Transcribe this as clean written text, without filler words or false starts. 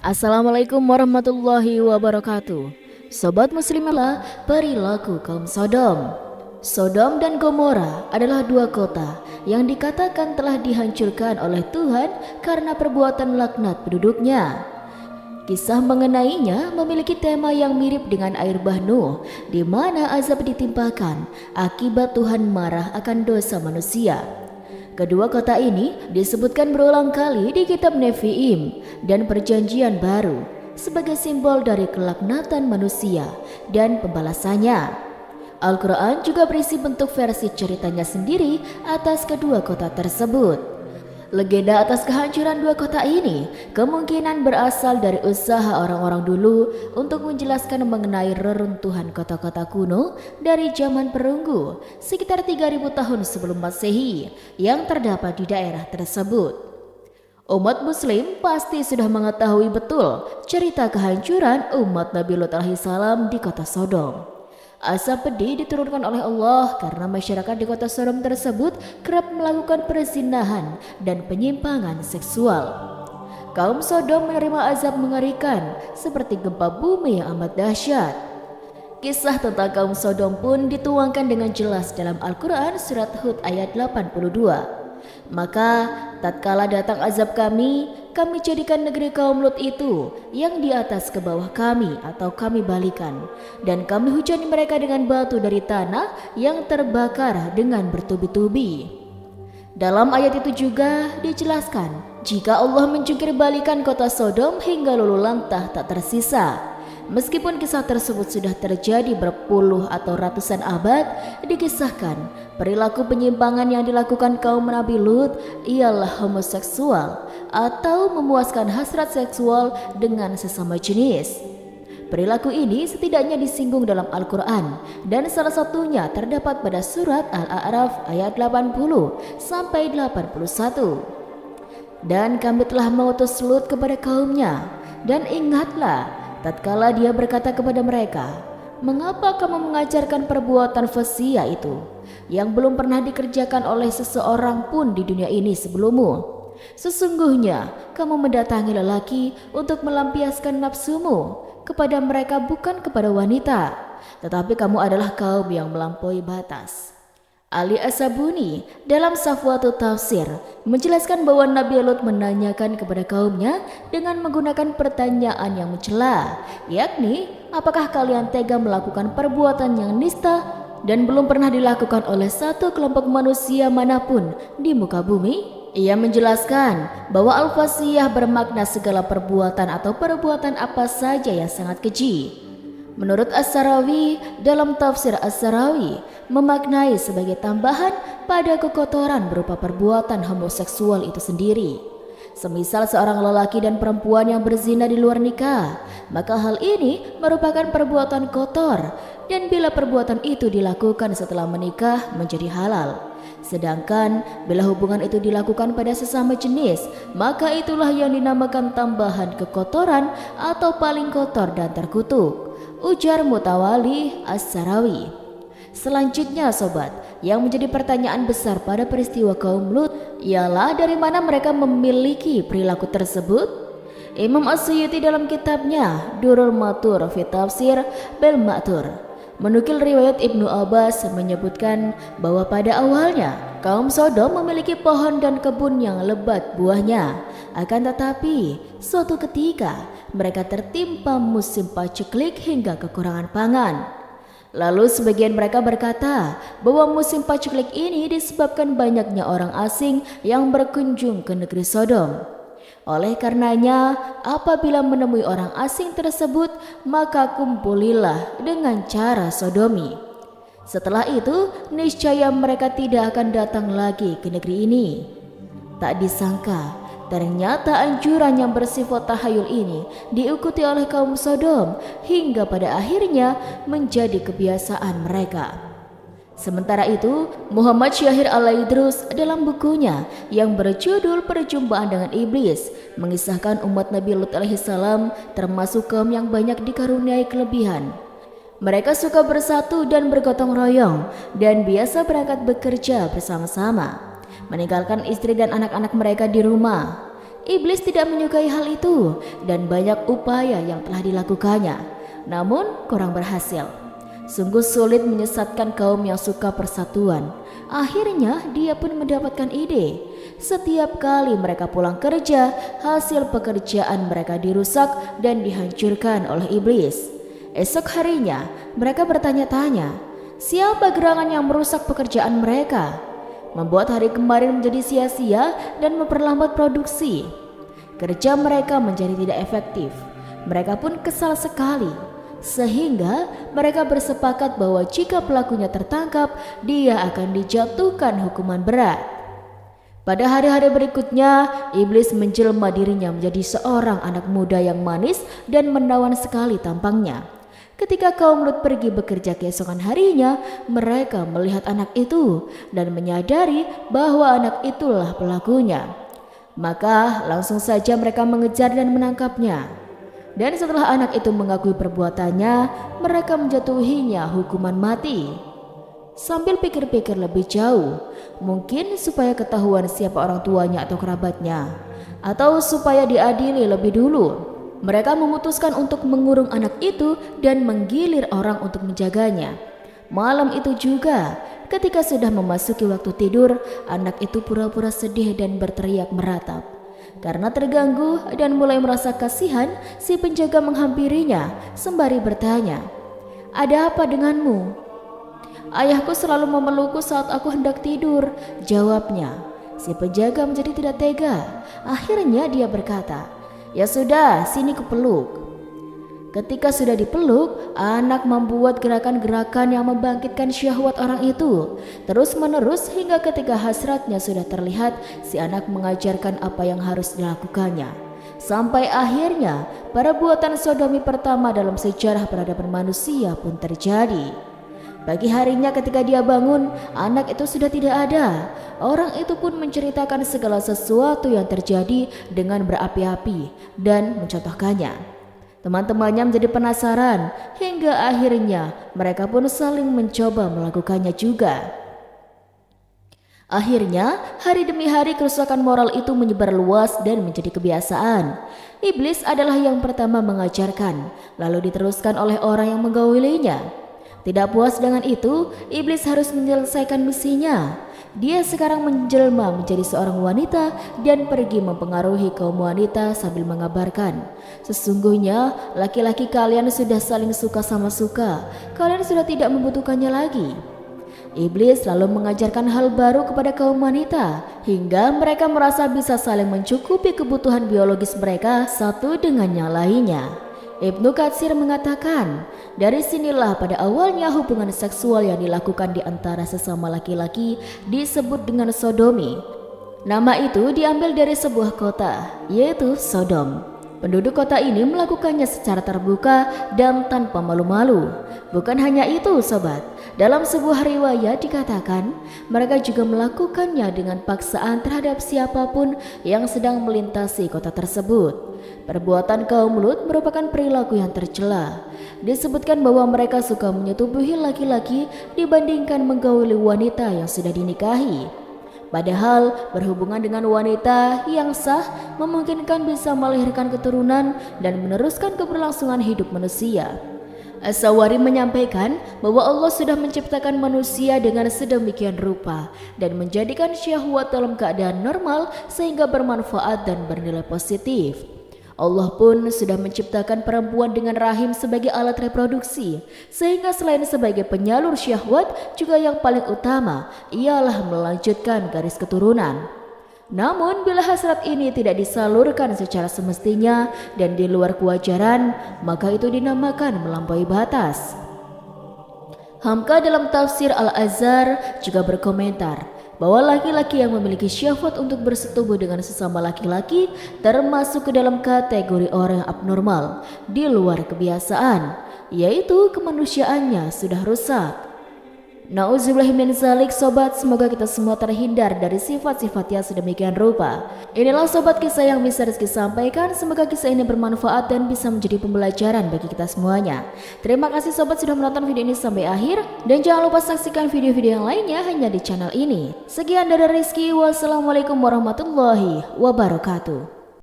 Assalamualaikum warahmatullahi wabarakatuh. Sobat muslimah, perilaku kaum Sodom. Sodom dan Gomora adalah dua kota yang dikatakan telah dihancurkan oleh Tuhan karena perbuatan laknat penduduknya. Kisah mengenainya memiliki tema yang mirip dengan air bah Nuh, di mana azab ditimpakan akibat Tuhan marah akan dosa manusia. Kedua kota ini disebutkan berulang kali di kitab Nevi'im dan Perjanjian Baru sebagai simbol dari kelaknatan manusia dan pembalasannya. Al-Quran juga berisi bentuk versi ceritanya sendiri atas kedua kota tersebut. Legenda atas kehancuran dua kota ini kemungkinan berasal dari usaha orang-orang dulu untuk menjelaskan mengenai reruntuhan kota-kota kuno dari zaman perunggu sekitar 3000 tahun sebelum Masehi yang terdapat di daerah tersebut. Umat muslim pasti sudah mengetahui betul cerita kehancuran umat Nabi Lut alaihissalam di kota Sodom. Azab pedih diturunkan oleh Allah karena masyarakat di kota Sodom tersebut kerap melakukan perzinahan dan penyimpangan seksual. Kaum Sodom menerima azab mengerikan seperti gempa bumi yang amat dahsyat. Kisah tentang kaum Sodom pun dituangkan dengan jelas dalam Al-Quran surat Hud ayat 82. Maka tatkala datang azab kami jadikan negeri kaum Lut itu yang di atas ke bawah kami atau kami balikan, dan kami hujani mereka dengan batu dari tanah yang terbakar dengan bertubi-tubi. Dalam ayat itu juga dijelaskan jika Allah menjungkir balikan kota Sodom hingga luluh lantah tak tersisa. Meskipun kisah tersebut sudah terjadi berpuluh atau ratusan abad, dikisahkan perilaku penyimpangan yang dilakukan kaum Nabi Lut ialah homoseksual atau memuaskan hasrat seksual dengan sesama jenis. Perilaku ini setidaknya disinggung dalam Al-Quran dan salah satunya terdapat pada surat Al-A'raf ayat 80 sampai 81. Dan kami telah mengutus Lut kepada kaumnya, dan ingatlah tatkala dia berkata kepada mereka, "Mengapa kamu mengajarkan perbuatan fasya itu yang belum pernah dikerjakan oleh seseorang pun di dunia ini sebelummu? Sesungguhnya kamu mendatangi lelaki untuk melampiaskan nafsumu kepada mereka, bukan kepada wanita, tetapi kamu adalah kaum yang melampaui batas." Ali As-Sabuni dalam Safwatut Tafsir menjelaskan bahwa Nabi Lut menanyakan kepada kaumnya dengan menggunakan pertanyaan yang mencela, yakni apakah kalian tega melakukan perbuatan yang nista dan belum pernah dilakukan oleh satu kelompok manusia manapun di muka bumi? Ia menjelaskan bahwa al-fasiyah bermakna segala perbuatan atau perbuatan apa saja yang sangat keji. Menurut As-Sarawi dalam tafsir As-Sarawi memaknai sebagai tambahan pada kekotoran berupa perbuatan homoseksual itu sendiri. Semisal seorang lelaki dan perempuan yang berzina di luar nikah, maka hal ini merupakan perbuatan kotor, dan bila perbuatan itu dilakukan setelah menikah menjadi halal. Sedangkan bila hubungan itu dilakukan pada sesama jenis, maka itulah yang dinamakan tambahan kekotoran atau paling kotor dan terkutuk, ujar Mutawali As-Sarawi. Selanjutnya sobat, yang menjadi pertanyaan besar pada peristiwa kaum Lut ialah dari mana mereka memiliki perilaku tersebut? Imam As-Suyuti dalam kitabnya Durrul Matur fi Tafsir Bil Ma'thur menukil riwayat Ibnu Abbas menyebutkan bahwa pada awalnya kaum Sodom memiliki pohon dan kebun yang lebat buahnya. Akan tetapi suatu ketika mereka tertimpa musim paceklik hingga kekurangan pangan. Lalu sebagian mereka berkata bahwa musim paceklik ini disebabkan banyaknya orang asing yang berkunjung ke negeri Sodom. Oleh karenanya, apabila menemui orang asing tersebut, maka kumpulilah dengan cara sodomi. Setelah itu, niscaya mereka tidak akan datang lagi ke negeri ini. Tak disangka, ternyata anjuran yang bersifat tahayul ini diikuti oleh kaum Sodom hingga pada akhirnya menjadi kebiasaan mereka. Sementara itu, Muhammad Syahir Al-Aidrus dalam bukunya yang berjudul Perjumpaan dengan Iblis mengisahkan umat Nabi Lut alaihissalam termasuk kaum yang banyak dikaruniai kelebihan. Mereka suka bersatu dan bergotong royong dan biasa berangkat bekerja bersama-sama, meninggalkan istri dan anak-anak mereka di rumah. Iblis tidak menyukai hal itu dan banyak upaya yang telah dilakukannya, namun kurang berhasil. Sungguh sulit menyesatkan kaum yang suka persatuan. Akhirnya dia pun mendapatkan ide. Setiap kali mereka pulang kerja, hasil pekerjaan mereka dirusak dan dihancurkan oleh iblis. Esok harinya mereka bertanya-tanya, siapa gerangan yang merusak pekerjaan mereka, membuat hari kemarin menjadi sia-sia dan memperlambat produksi. Kerja mereka menjadi tidak efektif. Mereka pun kesal sekali, sehingga mereka bersepakat bahwa jika pelakunya tertangkap, dia akan dijatuhkan hukuman berat. Pada hari-hari berikutnya, iblis menjelma dirinya menjadi seorang anak muda yang manis dan menawan sekali tampangnya. Ketika kaum Lut pergi bekerja keesokan harinya, mereka melihat anak itu dan menyadari bahwa anak itulah pelakunya. Maka langsung saja mereka mengejar dan menangkapnya. Dan setelah anak itu mengakui perbuatannya, mereka menjatuhinya hukuman mati. Sambil pikir-pikir lebih jauh, mungkin supaya ketahuan siapa orang tuanya atau kerabatnya, atau supaya diadili lebih dulu, mereka memutuskan untuk mengurung anak itu dan menggilir orang untuk menjaganya. Malam itu juga, ketika sudah memasuki waktu tidur, anak itu pura-pura sedih dan berteriak meratap. Karena terganggu dan mulai merasa kasihan, si penjaga menghampirinya sembari bertanya, "Ada apa denganmu?" "Ayahku selalu memelukku saat aku hendak tidur," jawabnya. Si penjaga menjadi tidak tega. Akhirnya dia berkata, "Ya sudah, sini kupeluk." Ketika sudah dipeluk, anak membuat gerakan-gerakan yang membangkitkan syahwat orang itu terus-menerus hingga ketika hasratnya sudah terlihat, si anak mengajarkan apa yang harus dilakukannya. Sampai akhirnya perbuatan sodomi pertama dalam sejarah peradaban manusia pun terjadi. Pagi harinya ketika dia bangun, anak itu sudah tidak ada. Orang itu pun menceritakan segala sesuatu yang terjadi dengan berapi-api dan mencontohkannya. Teman-temannya menjadi penasaran hingga akhirnya mereka pun saling mencoba melakukannya juga. Akhirnya hari demi hari kerusakan moral itu menyebar luas dan menjadi kebiasaan. Iblis adalah yang pertama mengajarkan, lalu diteruskan oleh orang yang menggaulinya. Tidak puas dengan itu, iblis harus menyelesaikan misinya. Dia sekarang menjelma menjadi seorang wanita dan pergi mempengaruhi kaum wanita sambil mengabarkan, "Sesungguhnya laki-laki kalian sudah saling suka sama suka, kalian sudah tidak membutuhkannya lagi." Iblis lalu mengajarkan hal baru kepada kaum wanita hingga mereka merasa bisa saling mencukupi kebutuhan biologis mereka satu dengan yang lainnya. Ibnu Katsir mengatakan, dari sinilah pada awalnya hubungan seksual yang dilakukan di antara sesama laki-laki disebut dengan sodomi. Nama itu diambil dari sebuah kota, yaitu Sodom. Penduduk kota ini melakukannya secara terbuka dan tanpa malu-malu. Bukan hanya itu sobat, dalam sebuah riwayat dikatakan mereka juga melakukannya dengan paksaan terhadap siapapun yang sedang melintasi kota tersebut. Perbuatan kaum Lut merupakan perilaku yang tercela. Disebutkan bahwa mereka suka menyetubuhi laki-laki dibandingkan menggauli wanita yang sudah dinikahi. Padahal berhubungan dengan wanita yang sah memungkinkan bisa melahirkan keturunan dan meneruskan keberlangsungan hidup manusia. As-Sawari menyampaikan bahwa Allah sudah menciptakan manusia dengan sedemikian rupa dan menjadikan syahwat dalam keadaan normal sehingga bermanfaat dan bernilai positif. Allah pun sudah menciptakan perempuan dengan rahim sebagai alat reproduksi, sehingga selain sebagai penyalur syahwat, juga yang paling utama ialah melanjutkan garis keturunan. Namun bila hasrat ini tidak disalurkan secara semestinya dan di luar kewajaran, maka itu dinamakan melampaui batas. Hamka dalam tafsir Al-Azhar juga berkomentar bahwa laki-laki yang memiliki syahwat untuk bersetubuh dengan sesama laki-laki termasuk ke dalam kategori orang yang abnormal di luar kebiasaan, yaitu kemanusiaannya sudah rusak. Nauzubillahi min zalik sobat, semoga kita semua terhindar dari sifat-sifat yang sedemikian rupa. Inilah sobat kisah yang bisa Rizky sampaikan, semoga kisah ini bermanfaat dan bisa menjadi pembelajaran bagi kita semuanya. Terima kasih sobat sudah menonton video ini sampai akhir, dan jangan lupa saksikan video-video yang lainnya hanya di channel ini. Sekian dari Rizky, wassalamualaikum warahmatullahi wabarakatuh.